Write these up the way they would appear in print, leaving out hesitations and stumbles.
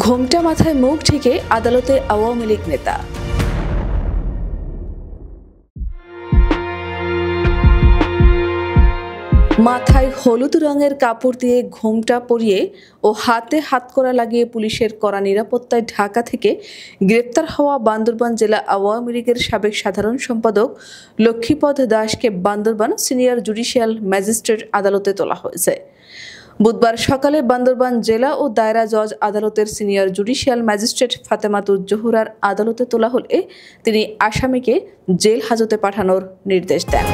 ঘোমটা মাথায় মুখ ঢেকে আদালতে আওয়ামী লীগ নেতা। মাথায় হলুদ রঙের কাপড় দিয়ে ঘোমটা পরিয়ে ও হাতে হাতকড়া লাগিয়ে পুলিশের কড়া নিরাপত্তায় ঢাকা থেকে গ্রেপ্তার হওয়া বান্দরবান জেলা আওয়ামী লীগের সাবেক সাধারণ সম্পাদক লক্ষ্মীপদ দাসকে বান্দরবান সিনিয়র জুডিশিয়াল ম্যাজিস্ট্রেট আদালতে তোলা হয়েছে। বুধবার সকালে বান্দরবান জেলা ও দায়রা জজ আদালতের সিনিয়র জুডিশিয়াল ম্যাজিস্ট্রেট ফাতেমাতুজ জোহরার আদালতে তোলা হলে তিনি আসামিকে জেল হাজতে পাঠানোর নির্দেশ দেন।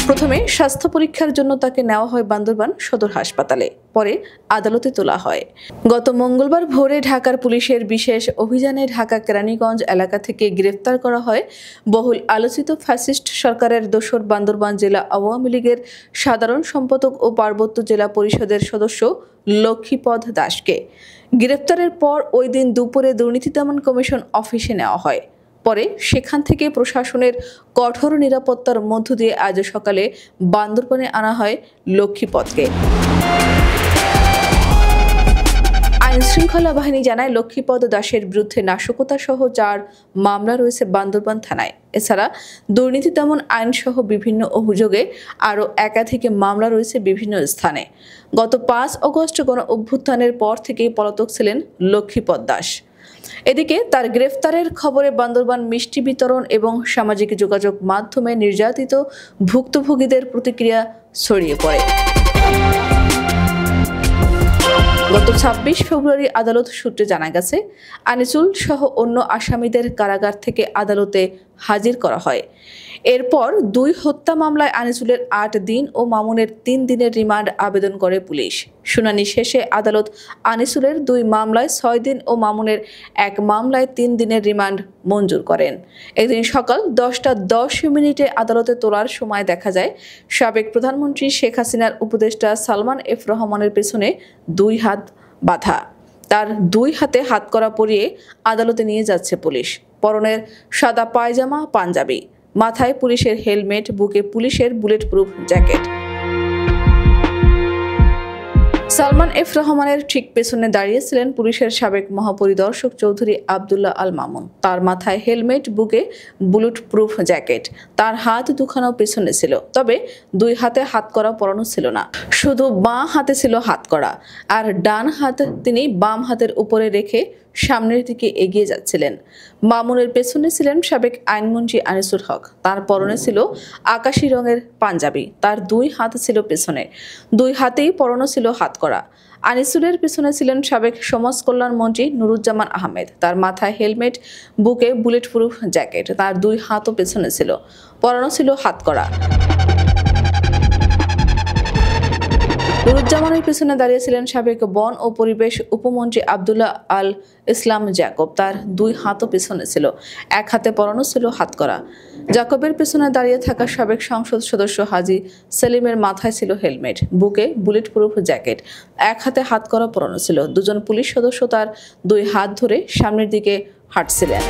প্রথমে স্বাস্থ্য পরীক্ষার জন্য তাকে নেওয়া হয় বান্দরবান সদর হাসপাতালে, পরে আদালতে তোলা হয়। গত মঙ্গলবার ভোরে ঢাকার পুলিশের বিশেষ অভিযানে ঢাকা কেরানীগঞ্জ এলাকা থেকে গ্রেফতার করা হয় বহুল আলোচিত ফ্যাসিস্ট সরকারের দোসর বান্দরবান জেলা আওয়ামী লীগের সাধারণ সম্পাদক ও পার্বত্য জেলা পরিষদের সদস্য লক্ষ্মীপদ দাসকে। গ্রেফতারের পর ওই দিন দুপুরে দুর্নীতি দমন কমিশন অফিসে নেওয়া হয়। পরে সেখান থেকে প্রশাসনের কঠোর নিরাপত্তার মধ্য দিয়ে আজ সকালে বান্দরবানে আনা হয় লক্ষ্মীপদকে। আইন শৃঙ্খলা বাহিনী জানায় লক্ষ্মীপদ দাসের বিরুদ্ধে নাশকতা সহ 4 মামলা রয়েছে বান্দরবান থানায়। এছাড়া দুর্নীতি দমন আইন সহ বিভিন্ন অভিযোগে আরও একাধিক মামলা রয়েছে বিভিন্ন স্থানে। গত 5 অগস্ট গণ অভ্যুত্থানের পর থেকেই পলাতক ছিলেন লক্ষ্মীপদ দাস। এদিকে তার গ্রেফতারের খবরে বান্দরবান মিষ্টি বিতরণ এবং সামাজিক যোগাযোগ মাধ্যমে নির্যাতিত ভুক্তভোগীদের প্রতিক্রিয়া ছড়িয়ে পড়ে। গত 26 ফেব্রুয়ারি আদালত সূত্রে জানা গেছে, আনিসুল সহ অন্য আসামিদের কারাগার থেকে আদালতে হাজির করা হয়। এরপর 2 হত্যা মামলায় আনিসুলের 8 দিন ও মামুনের 3 দিনের রিমান্ড আবেদন করে পুলিশ। শুনানি শেষে আদালত আনিসুলের 2 মামলায় 6 দিন ও মামুনের 1 মামলায় 3 দিনের রিমান্ড মঞ্জুর করেন। এদিন সকাল 10টা 10 মিনিটে আদালতে তোলার সময় দেখা যায় সাবেক প্রধানমন্ত্রী শেখ হাসিনার উপদেষ্টা সালমান এফ রহমানের পেছনে 2 হাত বাঁধা। তার 2 হাতে হাতকড়া পরিয়ে আদালতে নিয়ে যাচ্ছে পুলিশ। পরনের সাদা পায়জামা পাঞ্জাবি, মাথায় পুলিশের হেলমেট, বুকে পুলিশের bullet proof jacket. Salman F রহমানের ঠিক পেছনে দাঁড়িয়েছিলেন পুলিশের সাবেক মহাপরিদর্শক চৌধুরী আব্দুল্লাহ আল মামুন। তার মাথায় হেলমেট, বুকে বুলেট প্রুফ জ্যাকেট। তার হাত দুখানা পেছনে ছিল, তবে 2 হাতে হাতকড়া পরানো ছিল না। শুধু বাঁ হাতে ছিল হাতকড়া, আর ডান হাত তিনি বাম হাতের উপরে রেখে সামনের দিকে এগিয়ে যাচ্ছিলেন। মামুনের পেছনে ছিলেন সাবেক আইনমন্ত্রী আনিসুল হক। তার পরনে ছিল আকাশি রঙের পাঞ্জাবি। তার 2 হাত ছিল পেছনে, 2 হাতেই পরানো ছিল হাতকড়া। আনিসুলের পেছনে ছিলেন সাবেক সমাজ কল্যাণ মন্ত্রী নুরুজ্জামান আহমেদ। তার মাথায় হেলমেট, বুকে বুলেট প্রুফ জ্যাকেট। তার 2 হাতও পেছনে ছিল, পরানো ছিল হাতকড়া। নুরুজ্জামানের পেছনে দাঁড়িয়েছিলেন সাবেক বন ও পরিবেশ উপমন্ত্রী আব্দুল্লাহ আল ইসলাম জাকব। তার 2 হাতও পেছনে ছিল, 1 হাতে পরানো ছিল হাতকড়া। জাকবের পেছনে দাঁড়িয়ে থাকা সাবেক সংসদ সদস্য হাজী সেলিমের মাথায় ছিল হেলমেট, বুকে বুলেট প্রুফ জ্যাকেট, 1 হাতে হাতকড়া পরানো ছিল। 2 জন পুলিশ সদস্য তার 2 হাত ধরে সামনের দিকে হাঁটছিলেন।